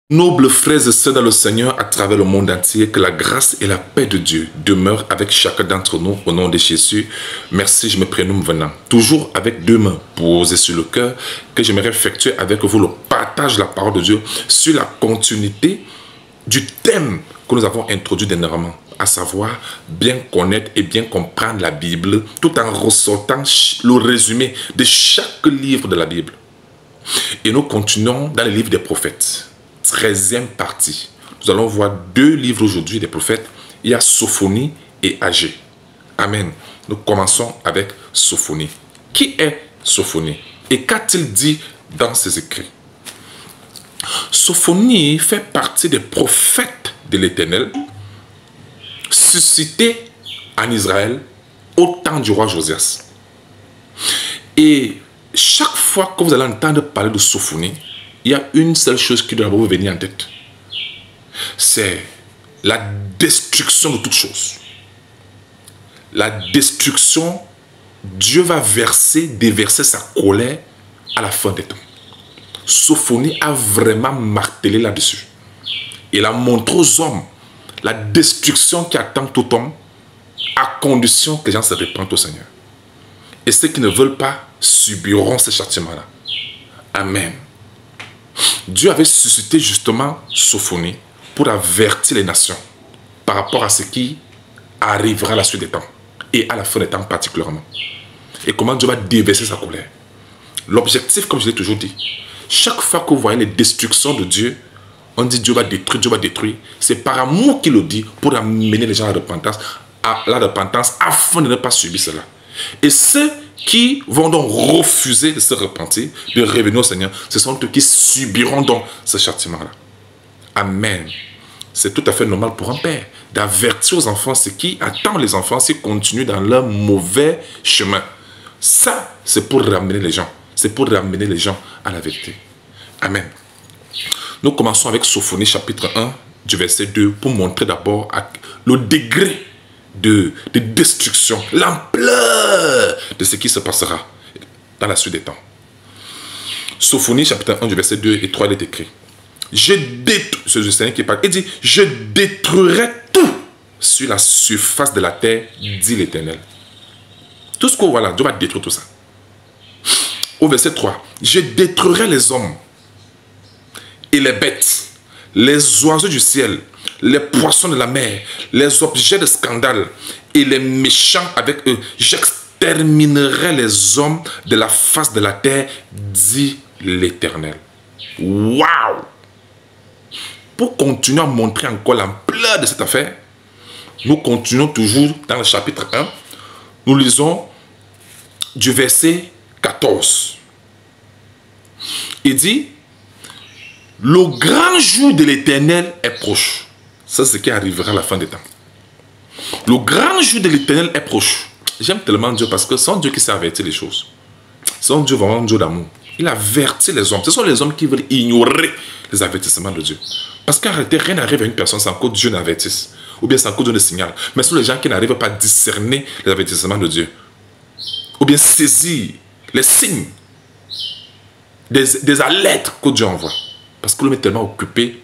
Nobles frères et sœurs dans le Seigneur à travers le monde entier, que la grâce et la paix de Dieu demeurent avec chacun d'entre nous au nom de Jésus. Merci, je me prénomme Venant. Toujours avec deux mains posées sur le cœur, que j'aimerais effectuer avec vous le partage de la parole de Dieu sur la continuité du thème que nous avons introduit dernièrement, à savoir bien connaître et bien comprendre la Bible, tout en ressortant le résumé de chaque livre de la Bible. Et nous continuons dans le livre des prophètes. 13e partie. Nous allons voir deux livres aujourd'hui des prophètes. Il y a Sophonie et Agé. Amen. Nous commençons avec Sophonie. Qui est Sophonie? Et qu'a-t-il dit dans ses écrits? Sophonie fait partie des prophètes de l'Éternel suscités en Israël au temps du roi Josias. Et chaque fois que vous allez entendre parler de Sophonie, il y a une seule chose qui doit vous venir en tête. C'est la destruction de toutes choses. La destruction, Dieu va déverser sa colère à la fin des temps. Sophonie a vraiment martelé là-dessus. Il a montré aux hommes la destruction qui attend tout homme à condition que les gens se répandent au Seigneur. Et ceux qui ne veulent pas subiront ce châtiment-là. Amen. Dieu avait suscité justement Sophonie pour avertir les nations par rapport à ce qui arrivera à la suite des temps et à la fin des temps particulièrement. Et comment Dieu va déverser sa colère. L'objectif, comme je l'ai toujours dit, chaque fois que vous voyez les destructions de Dieu, on dit Dieu va détruire. C'est par amour qu'il le dit pour amener les gens à la repentance afin de ne pas subir cela. Et ceux qui vont donc refuser de se repentir, de revenir au Seigneur, ce sont eux qui subiront donc ce châtiment-là. Amen. C'est tout à fait normal pour un père d'avertir aux enfants ce qui attend les enfants s'ils continuent dans leur mauvais chemin. Ça, c'est pour ramener les gens. C'est pour ramener les gens à la vérité. Amen. Nous commençons avec Sophonie chapitre 1 du verset 2 pour montrer d'abord le degré de destruction, l'ampleur de ce qui se passera dans la suite des temps. Sophonie chapitre 1 du verset 2 et 3 il est écrit: c'est le Seigneur qui parle, il dit: je détruirai tout sur la surface de la terre, dit l'Éternel. Tout ce qu'on voit là, Dieu va détruire tout ça. Au verset 3, je détruirai les hommes et les bêtes, les oiseaux du ciel, les poissons de la mer, les objets de scandale et les méchants avec eux. J'exterminerai les hommes de la face de la terre, dit l'Éternel. Waouh! Pour continuer à montrer encore l'ampleur de cette affaire, nous continuons toujours dans le chapitre 1. Nous lisons du verset 14. Il dit: le grand jour de l'Éternel est proche. Ça, c'est ce qui arrivera à la fin des temps. Le grand jour de l'Éternel est proche. J'aime tellement Dieu parce que c'est un Dieu qui sait avertir les choses. C'est un Dieu vraiment un Dieu d'amour. Il avertit les hommes. Ce sont les hommes qui veulent ignorer les avertissements de Dieu. Parce qu'en réalité, rien n'arrive à une personne sans que Dieu n'avertisse. Ou bien sans que Dieu ne signale. Mais ce sont les gens qui n'arrivent pas à discerner les avertissements de Dieu. Ou bien saisir les signes des alertes que Dieu envoie. Parce que l'homme est tellement occupé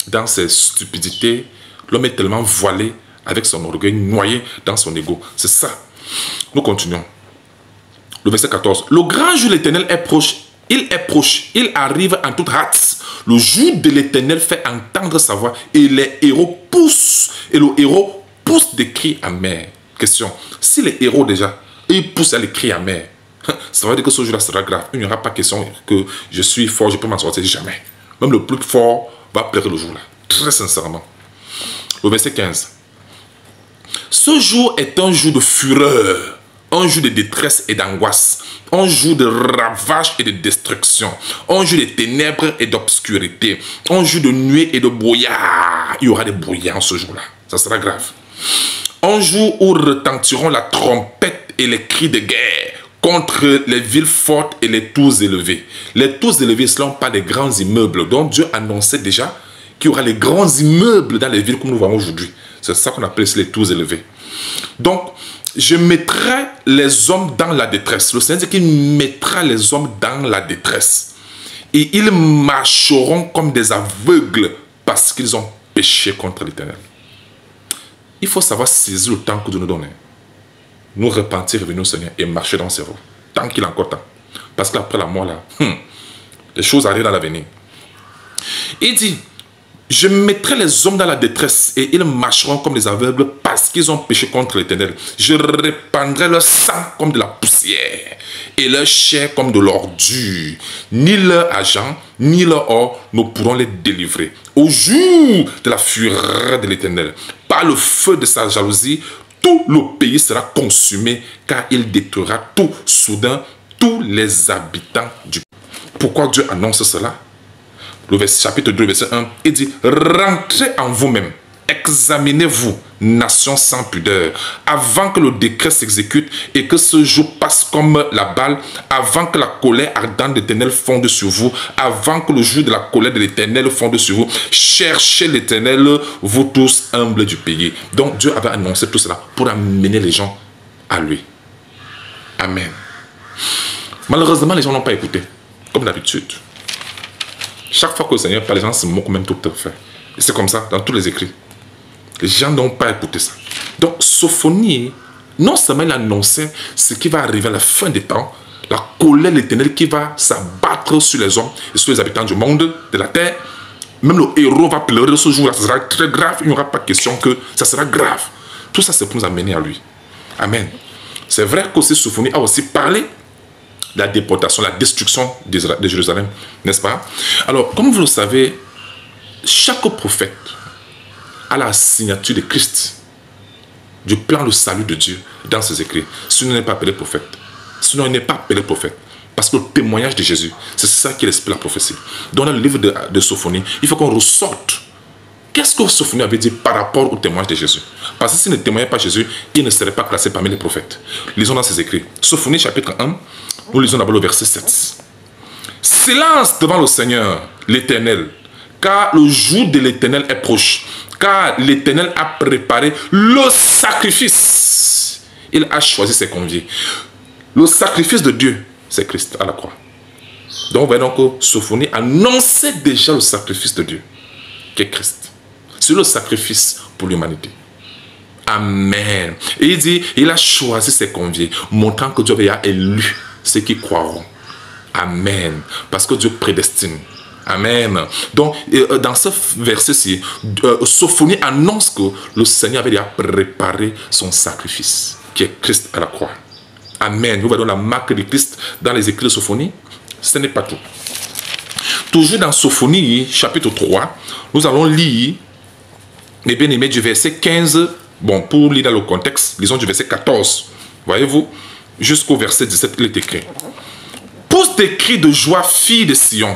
dans ses stupidités, l'homme est tellement voilé avec son orgueil, noyé dans son ego. C'est ça. Nous continuons. Le verset 14. Le grand jour de l'Éternel est proche. Il est proche. Il arrive en toute hâte. Le jour de l'Éternel fait entendre sa voix et les héros poussent. Et le héros pousse des cris amers. Question. Si les héros déjà, ils poussent à les cris amers, ça veut dire que ce jour-là sera grave. Il n'y aura pas question que je suis fort, je peux m'en sortir. Jamais. Même le plus fort va pleurer le jour-là. Très sincèrement. Le verset 15. Ce jour est un jour de fureur, un jour de détresse et d'angoisse, un jour de ravage et de destruction, un jour de ténèbres et d'obscurité, un jour de nuée et de brouillard. Il y aura des brouillards ce jour-là. Ça sera grave. Un jour où retentiront la trompette et les cris de guerre contre les villes fortes et les tours élevées. Les tours élevées ne seront pas des grands immeubles. Donc Dieu annonçait déjà qu'il y aura les grands immeubles dans les villes comme nous voyons aujourd'hui. C'est ça qu'on appelle les tours élevées. Donc, je mettrai les hommes dans la détresse. Le Seigneur dit qu'il mettra les hommes dans la détresse. Et ils marcheront comme des aveugles parce qu'ils ont péché contre l'Éternel. Il faut savoir saisir le temps que Dieu nous donne. Nous repentir, revenir au Seigneur et marcher dans ses voies. Tant qu'il a encore temps. Parce qu'après la mort, là, les choses arrivent dans l'avenir. Il dit, je mettrai les hommes dans la détresse et ils marcheront comme des aveugles parce qu'ils ont péché contre l'Éternel. Je répandrai leur sang comme de la poussière et leur chair comme de l'ordure. Ni leur argent, ni leur or ne pourront les délivrer. Au jour de la fureur de l'Éternel, par le feu de sa jalousie, tout le pays sera consumé car il détruira tout soudain tous les habitants du pays. Pourquoi Dieu annonce cela? Le chapitre 2, verset 1, il dit, rentrez en vous-même, examinez-vous, nation sans pudeur, avant que le décret s'exécute et que ce jour passe comme la balle, avant que la colère ardente de l'Éternel fonde sur vous, avant que le jour de la colère de l'Éternel fonde sur vous. Cherchez l'Éternel, vous tous humbles du pays. Donc Dieu avait annoncé tout cela pour amener les gens à lui. Amen. Malheureusement, les gens n'ont pas écouté, comme d'habitude. Chaque fois que le Seigneur parle, les gens se moquent même tout à fait. Et c'est comme ça dans tous les écrits. Les gens n'ont pas écouté ça. Donc, Sophonie, non seulement il annonçait ce qui va arriver à la fin des temps, la colère de l'Éternel qui va s'abattre sur les hommes et sur les habitants du monde, de la terre. Même le héros va pleurer ce jour-là. Ça sera très grave. Il n'y aura pas question que ça sera grave. Tout ça, c'est pour nous amener à lui. Amen. C'est vrai qu'aussi Sophonie a aussi parlé la déportation, la destruction de Jérusalem, n'est-ce pas? Alors, comme vous le savez, chaque prophète a la signature de Christ, du plan de salut de Dieu dans ses écrits. Sinon, il n'est pas appelé prophète. Sinon, il n'est pas appelé prophète. Parce que le témoignage de Jésus, c'est ça qui explique la prophétie. Dans le livre de Sophonie, il faut qu'on ressorte. Qu'est-ce que Sophonie avait dit par rapport au témoignage de Jésus? Parce que s'il ne témoignait pas Jésus, il ne serait pas classé parmi les prophètes. Lisons dans ses écrits. Sophonie chapitre 1, nous lisons d'abord le verset 7. Silence devant le Seigneur, l'Éternel, car le jour de l'Éternel est proche, car l'Éternel a préparé le sacrifice. Il a choisi ses conviés. Le sacrifice de Dieu, c'est Christ à la croix. Donc, vous voyez donc que Sophonie annonçait déjà le sacrifice de Dieu, qui est Christ. C'est le sacrifice pour l'humanité. Amen. Et il dit, il a choisi ses conviés, montrant que Dieu a élu ceux qui croiront. Amen. Parce que Dieu prédestine. Amen. Donc, dans ce verset-ci, Sophonie annonce que le Seigneur avait déjà préparé son sacrifice, qui est Christ à la croix. Amen. Vous voyez la marque de Christ dans les écrits de Sophonie. Ce n'est pas tout. Toujours dans Sophonie, chapitre 3, nous allons lire, mes bien-aimés, du verset 15, bon, pour lire dans le contexte, lisons du verset 14, voyez-vous, jusqu'au verset 17, il est écrit. Pousse des cris de joie, fille de Sion.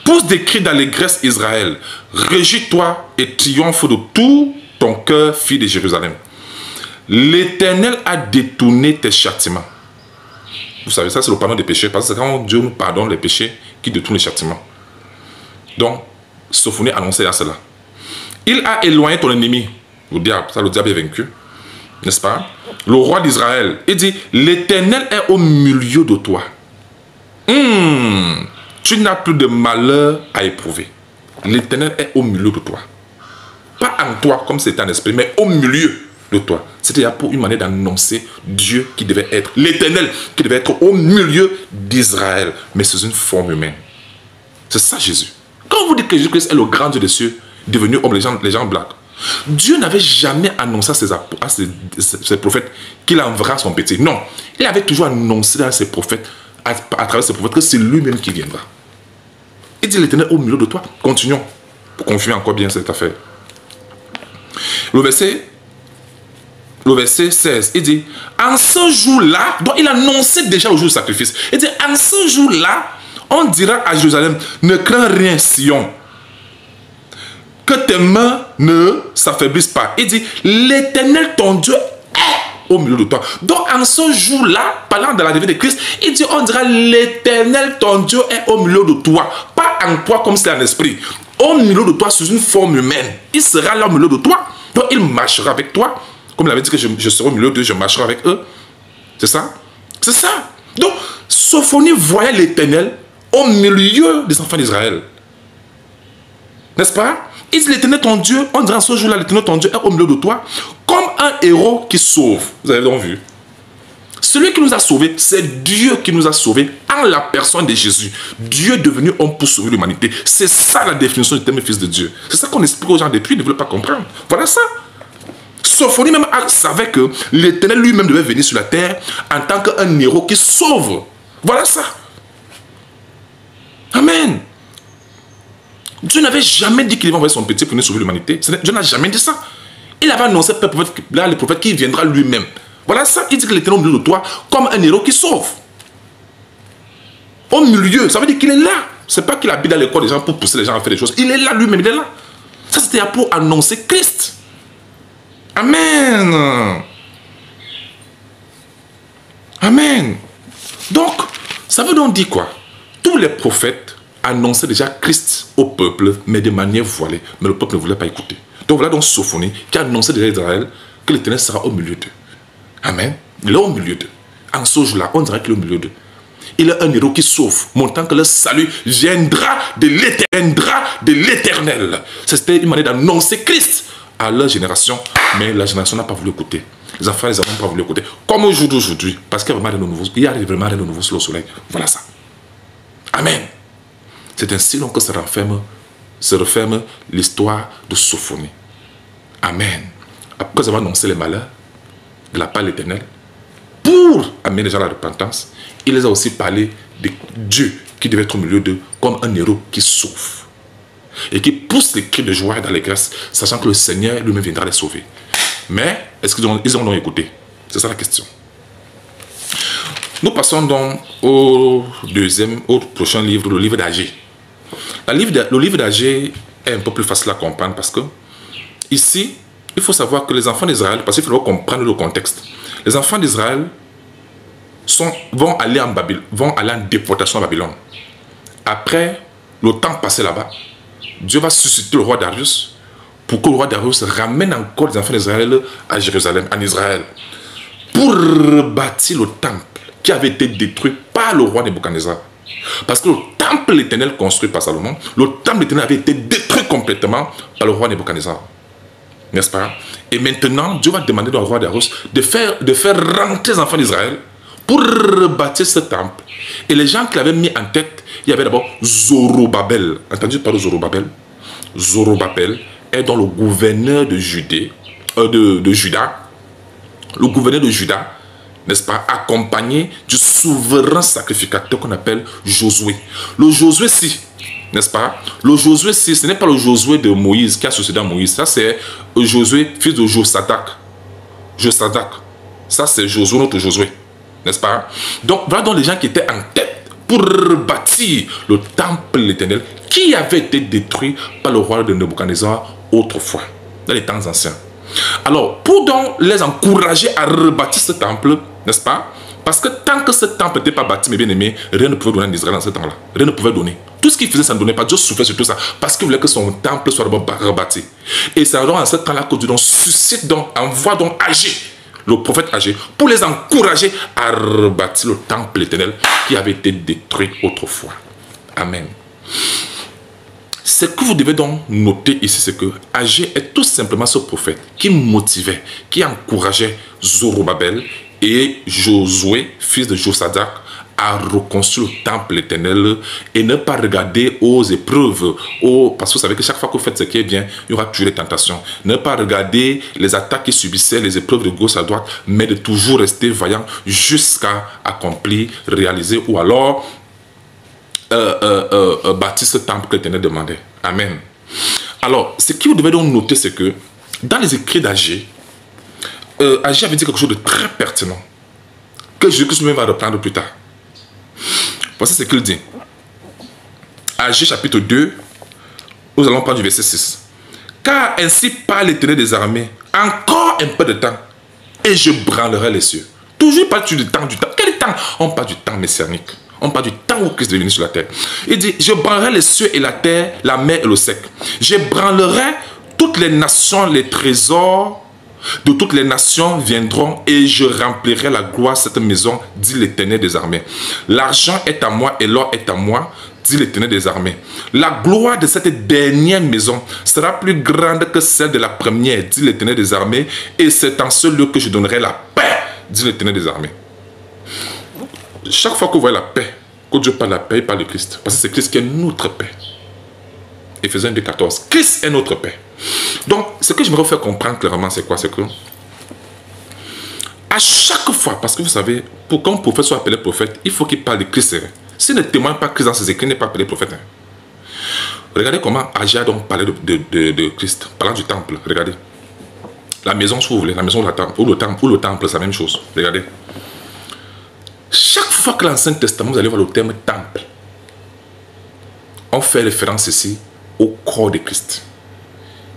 Pousse des cris d'allégresse, Israël. Régis-toi et triomphe de tout ton cœur, fille de Jérusalem. L'Éternel a détourné tes châtiments. Vous savez, ça c'est le pardon des péchés, parce que c'est quand Dieu nous pardonne les péchés qui détourne les châtiments. Donc, Sophonie annonçait à cela. Il a éloigné ton ennemi, le diable, ça le diable est vaincu, n'est-ce pas? Le roi d'Israël, il dit, l'Éternel est au milieu de toi. Tu n'as plus de malheur à éprouver. L'Éternel est au milieu de toi. Pas en toi, comme c'est un esprit, mais au milieu de toi. C'était pour une manière d'annoncer Dieu qui devait être, l'Éternel qui devait être au milieu d'Israël, mais sous une forme humaine. C'est ça Jésus. Quand vous dites que Jésus-Christ est le grand Dieu des cieux, devenu homme, les gens blaguent. Dieu n'avait jamais annoncé à ses prophètes qu'il enverra son petit. Non, il avait toujours annoncé à ses prophètes, à travers ses prophètes, que c'est lui-même qui viendra. Il dit l'Éternel au milieu de toi. Continuons pour confirmer encore bien cette affaire. Le verset 16, il dit, en ce jour-là, donc il annonçait déjà le jour du sacrifice. Il dit, en ce jour-là, on dira à Jérusalem, ne crains rien, Sion, que tes mains ne s'affaiblissent pas. Il dit, l'Éternel ton Dieu est au milieu de toi. Donc en ce jour-là, parlant de la venue de Christ, il dit, on dira, l'Éternel ton Dieu est au milieu de toi. Pas en toi comme c'est un esprit. Au milieu de toi sous une forme humaine. Il sera là au milieu de toi. Donc il marchera avec toi. Comme il avait dit que je serai au milieu d'eux, je marcherai avec eux. C'est ça? C'est ça. Donc, Sophonie voyait l'Éternel au milieu des enfants d'Israël. N'est-ce pas? Il dit, l'Éternel ton Dieu, on dirait en ce jour-là, l'Éternel ton Dieu est au milieu de toi, comme un héros qui sauve. Vous avez donc vu? Celui qui nous a sauvés, c'est Dieu qui nous a sauvés en la personne de Jésus. Dieu devenu homme pour sauver l'humanité. C'est ça la définition du terme fils de Dieu. C'est ça qu'on explique aux gens depuis, ils ne veulent pas comprendre. Voilà ça. Sophonie même savait que l'Éternel lui-même devait venir sur la terre en tant qu'un héros qui sauve. Voilà ça. Amen. Dieu n'avait jamais dit qu'il va envoyer son petit pour venir sauver l'humanité. Dieu n'a jamais dit ça. Il avait annoncé là, le prophète qui viendra lui-même. Voilà ça. Il dit que l'Éternel est au milieu de toi comme un héros qui sauve. Au milieu, ça veut dire qu'il est là. C'est pas qu'il habite dans les corps des gens pour pousser les gens à faire des choses. Il est là lui-même, il est là. Ça, c'était pour annoncer Christ. Amen. Amen. Donc, ça veut donc dire quoi? Tous les prophètes annonçaient déjà Christ au peuple, mais de manière voilée. Mais le peuple ne voulait pas écouter. Donc voilà donc Sophonie qui annonçait déjà à Israël que l'Éternel sera au milieu d'eux. Amen. Il est au milieu d'eux. En ce jour-là, on dirait qu'il est au milieu d'eux. Il est un héros qui sauve, montrant que le salut viendra de l'Éternel. C'était une manière d'annoncer Christ à leur génération, mais la génération n'a pas voulu écouter. Les enfants, les n'ont pas voulu écouter. Comme au jour d'aujourd'hui, parce qu'il y a vraiment vraiment rien de nouveau sur le soleil. Voilà ça. Amen. C'est ainsi donc que se referme l'histoire de Sophonie. Amen. Après avoir annoncé les malheurs de la part de l'Éternel, pour amener les gens à la repentance, il les a aussi parlé de Dieu qui devait être au milieu d'eux comme un héros qui sauve. Et qui pousse les cris de joie dans les grâces, sachant que le Seigneur lui-même viendra les sauver. Mais, est-ce qu'ils ont donc écouté? C'est ça la question. Nous passons donc au prochain livre, le livre d'Agé. Le livre d'Agé est un peu plus facile à comprendre parce que, ici, il faut savoir que les enfants d'Israël, parce qu'il faut comprendre le contexte, les enfants d'Israël vont aller en déportation à Babylone. Après le temps passé là-bas, Dieu va susciter le roi Darius pour que le roi Darius ramène encore les enfants d'Israël à Jérusalem, en Israël, pour rebâtir le temple qui avait été détruit par le roi Nebuchadnezzar. Parce que le temple éternel construit par Salomon, le temple éternel avait été détruit complètement par le roi Nebuchadnezzar. N'est-ce pas? Et maintenant, Dieu va demander au roi Darius de faire rentrer les enfants d'Israël pour rebâtir ce temple. Et les gens qui l'avaient mis en tête, il y avait d'abord Zorobabel. Entendu parler de Zorobabel? Zorobabel est dans le gouverneur de Juda. Le gouverneur de Juda, n'est-ce pas, accompagné du souverain sacrificateur qu'on appelle Josué. Le Josué-ci, n'est-ce pas? Le Josué-ci, ce n'est pas le Josué de Moïse qui a succédé à Moïse. Ça, c'est Josué, fils de Josadak. Ça, c'est Josué, notre Josué. N'est-ce pas? Donc, voilà donc les gens qui étaient en tête pour rebâtir le temple de l'Éternel qui avait été détruit par le roi de Nebuchadnezzar autrefois, dans les temps anciens. Alors, pour donc les encourager à rebâtir ce temple, n'est-ce pas? Parce que tant que ce temple n'était pas bâti, mes bien-aimés, rien ne pouvait donner en Israël dans ce temps-là. Rien ne pouvait donner. Tout ce qu'il faisait, ça ne donnait pas. Dieu souffrait sur tout ça. Parce qu'il voulait que son temple soit rebâti. Et c'est alors en ce temps-là que Dieu donc suscite, envoie donc Agé, le prophète Agé, pour les encourager à rebâtir le temple éternel qui avait été détruit autrefois. Amen. Ce que vous devez donc noter ici, c'est que Agé est tout simplement ce prophète qui motivait, qui encourageait Zorobabel et Josué, fils de Josadak, à reconstruire le temple éternel et ne pas regarder aux épreuves, parce que vous savez que chaque fois que vous faites ce qui est bien, il y aura toujours des tentations. Ne pas regarder les attaques qui subissaient, les épreuves de gauche à droite, mais de toujours rester vaillant jusqu'à accomplir, réaliser ou alors bâtir ce temple que l'Éternel demandait. Amen. Alors, ce que vous devez donc noter, c'est que dans les écrits d'Agé, Agé avait dit quelque chose de très pertinent que Jésus lui va reprendre plus tard. Voici ce qu'il dit. Agé chapitre 2, nous allons prendre du verset 6. Car ainsi parle l'Éternel des armées, encore un peu de temps, et je branlerai les cieux. Toujours pas du temps, Quel temps? On parle du temps messianique. On parle du temps où Christ est venu sur la terre. Il dit, je branlerai les cieux et la terre, la mer et le sec. Je branlerai toutes les nations, les trésors De toutes les nations viendront et je remplirai la gloire de cette maison, dit l'Éternel des armées. L'argent est à moi et l'or est à moi, dit l'Éternel des armées. La gloire de cette dernière maison sera plus grande que celle de la première, dit l'Éternel des armées, et c'est en ce lieu que je donnerai la paix, dit l'Éternel des armées. Chaque fois que vous voyez la paix, quand Dieu parle de la paix, il parle de Christ. Parce que c'est Christ qui est notre paix. Éphésiens 2,14. Christ est notre paix. Donc, ce que j'aimerais vous faire comprendre clairement, c'est quoi? C'est que à chaque fois, parce que vous savez, pour qu'un prophète soit appelé prophète, il faut qu'il parle de Christ. S'il ne témoigne pas Christ dans ses écrits, il n'est pas appelé prophète. Regardez comment Aja donc parlait de Christ, parlant du temple. Regardez. La maison, si vous voulez, la maison ou le temple, c'est la même chose. Regardez. Chaque fois que l'Ancien Testament, vous allez voir le terme temple, on fait référence ici au corps de Christ.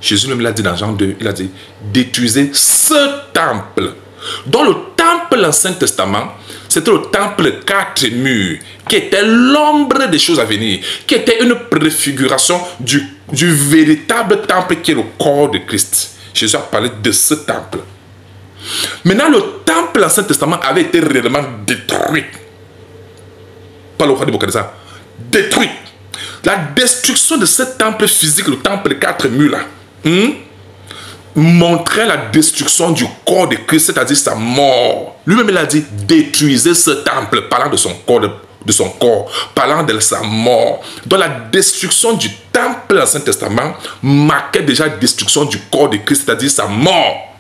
Jésus même l'a dit dans Jean 2, il a dit, détruisez ce temple. Dans le temple, l'Ancien Testament, c'était le temple 4 murs, qui était l'ombre des choses à venir, qui était une préfiguration du véritable temple qui est le corps de Christ. Jésus a parlé de ce temple. Maintenant, le temple, l'Ancien Testament, avait été réellement détruit. Pas le roi de Nebuchadnezzar. Détruit. La destruction de ce temple physique, le temple 4 murs là, montrait la destruction du corps de Christ, c'est-à-dire sa mort. Lui-même, il a dit, détruisez ce temple, parlant de son corps, parlant de sa mort. Donc la destruction du temple de l'Ancien Testament marquait déjà la destruction du corps de Christ, c'est-à-dire sa mort.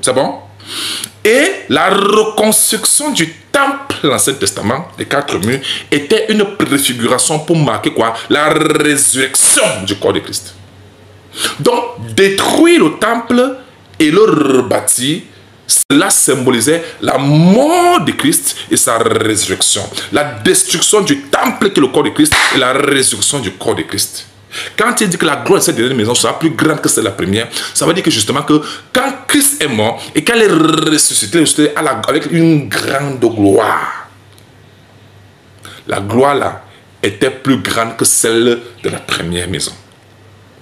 C'est bon? Et la reconstruction du temple de l'Ancien Testament, les 4 murs, était une préfiguration pour marquer quoi? La résurrection du corps de Christ. Donc, détruire le temple et le rebâtir, cela symbolisait la mort de Christ et sa résurrection. La destruction du temple qui est le corps de Christ et la résurrection du corps de Christ. Quand il dit que la gloire de cette dernière maison sera plus grande que celle de la première, ça veut dire que justement que quand Christ est mort et qu'elle est ressuscité avec une grande gloire, la gloire là était plus grande que celle de la première maison,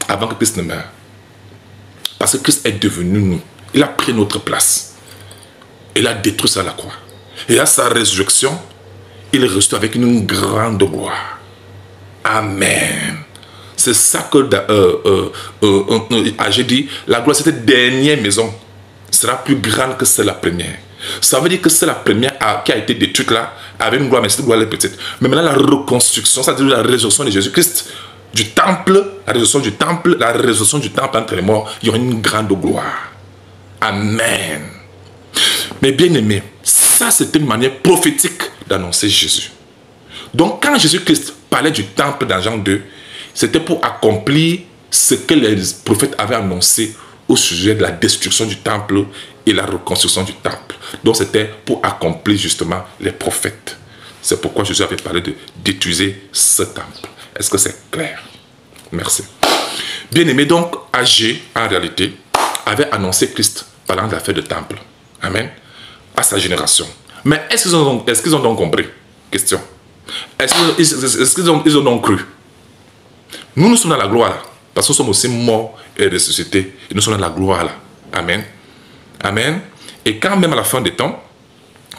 avant que Christ ne meure. Parce que Christ est devenu nous. Il a pris notre place. Il a détruit ça à la croix. Et à sa résurrection, il est resté avec une grande gloire. Amen. C'est ça que j'ai dit, la gloire de cette dernière maison sera plus grande que celle de la première. Ça veut dire que c'est la première qui a été détruite là, avec une gloire, mais cette gloire est petite. Mais maintenant la reconstruction, c'est-à-dire la résurrection de Jésus-Christ, du temple, la résurrection du temple entre les morts, il y aura une grande gloire. Amen. Mais bien aimé, ça c'était une manière prophétique d'annoncer Jésus. Donc quand Jésus-Christ parlait du temple dans Jean 2, c'était pour accomplir ce que les prophètes avaient annoncé au sujet de la destruction du temple et la reconstruction du temple. Donc c'était pour accomplir justement les prophètes. C'est pourquoi Jésus avait parlé de détruire ce temple. Est-ce que c'est clair? Merci. Bien aimé, donc Agé, en réalité, avait annoncé Christ parlant de l'affaire de temple. Amen. À sa génération. Mais est-ce qu'ils ont donc compris? Question. Est-ce qu'ils ont donc cru? Nous sommes dans la gloire là, parce que nous sommes aussi morts et ressuscités. Et nous sommes dans la gloire là. Amen. Amen. Et quand même à la fin des temps,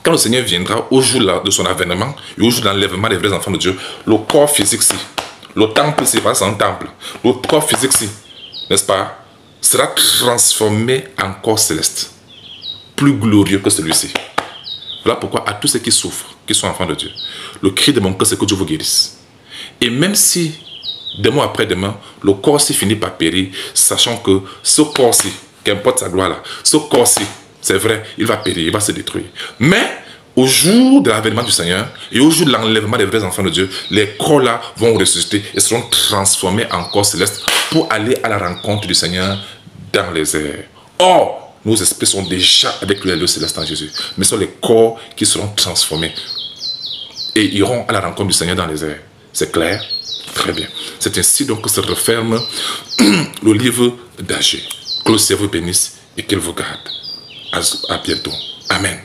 quand le Seigneur viendra au jour là, de son avènement et au jour de l'enlèvement des vrais enfants de Dieu, le corps physique-ci, le temple, c'est pas un temple, le corps physique-ci, n'est-ce pas, sera transformé en corps céleste, plus glorieux que celui-ci. Voilà pourquoi à tous ceux qui souffrent, qui sont enfants de Dieu, le cri de mon cœur, c'est que Dieu vous guérisse. Et même si demain après demain, le corps-ci finit par périr, sachant que ce corps-ci, qu'importe sa gloire là, ce corps-ci, c'est vrai, il va périr, il va se détruire. Mais au jour de l'avènement du Seigneur et au jour de l'enlèvement des vrais enfants de Dieu, les corps là vont ressusciter et seront transformés en corps célestes pour aller à la rencontre du Seigneur dans les airs. Or, nos esprits sont déjà avec le céleste en Jésus, mais ce sont les corps qui seront transformés et iront à la rencontre du Seigneur dans les airs. C'est clair? Très bien. C'est ainsi donc que se referme le livre d'Agé. Que le Seigneur vous bénisse et qu'il vous garde. À bientôt. Amen.